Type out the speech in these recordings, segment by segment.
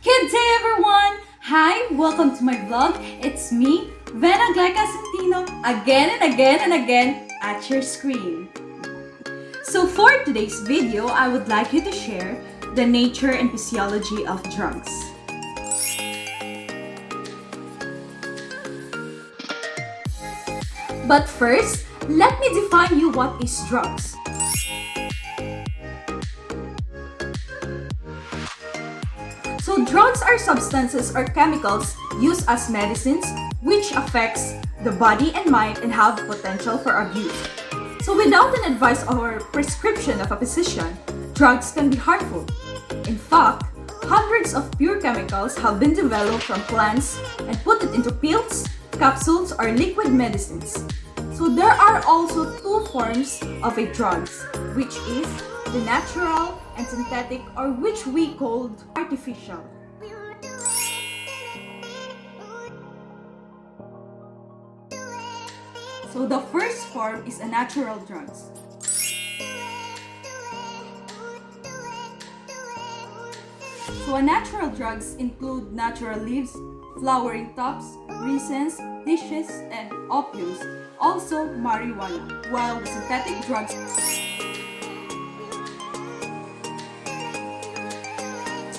Good day everyone! Hi, welcome to my vlog. It's me, Vena Santino, again and again at your screen. So for today's video, I would like you to share the nature and physiology of drugs. But first, let me define you what is drugs. So drugs are substances or chemicals used as medicines which affects the body and mind and have potential for abuse. So without an advice or prescription of a physician, drugs can be harmful. In fact, hundreds of pure chemicals have been developed from plants and put it into pills, capsules, or liquid medicines. So there are also two forms of a drugs, which is the natural and synthetic, or which we called artificial. So the first form is a natural drugs. So a natural drugs include natural leaves, flowering tops, resins, dishes, and opiums, also marijuana, while the synthetic drugs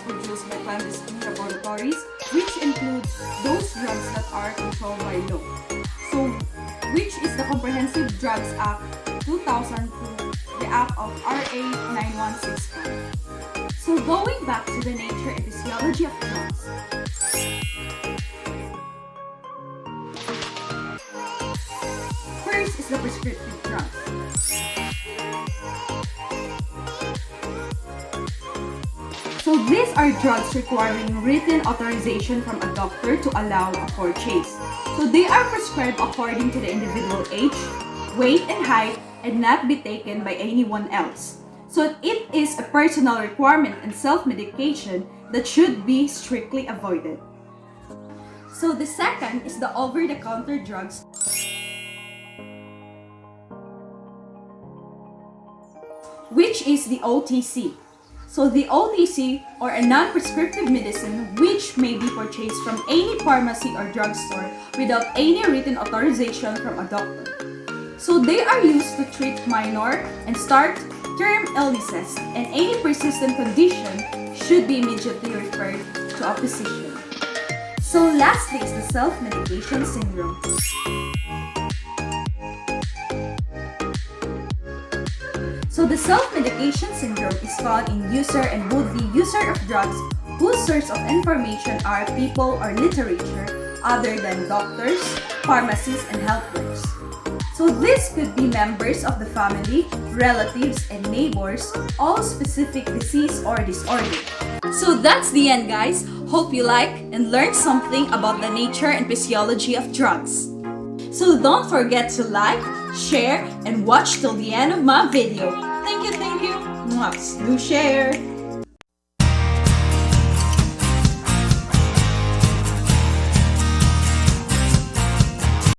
produced by clandestine laboratories, which include those drugs that are controlled by law. So, which is the Comprehensive Drugs Act 2002, the Act of RA 9165. So going back to the nature and physiology of drugs. First is the prescriptive drugs. So these are drugs requiring written authorization from a doctor to allow a purchase. So they are prescribed according to the individual age, weight, and height and not be taken by anyone else. So it is a personal requirement and self-medication that should be strictly avoided. So the second is the over-the-counter drugs, which is the OTC. So the OTC, or a non-prescriptive medicine, which may be purchased from any pharmacy or drugstore without any written authorization from a doctor. So they are used to treat minor and short-term illnesses, and any persistent condition should be immediately referred to a physician. So lastly is the self-medication syndrome. So the self-medication syndrome is found in user and would-be user of drugs whose source of information are people or literature other than doctors, pharmacies, and health workers. So this could be members of the family, relatives, and neighbors, all specific disease or disorder. So that's the end, guys. Hope you like and learned something about the nature and physiology of drugs. So don't forget to like, share, and watch till the end of my video. Thank you. Do share.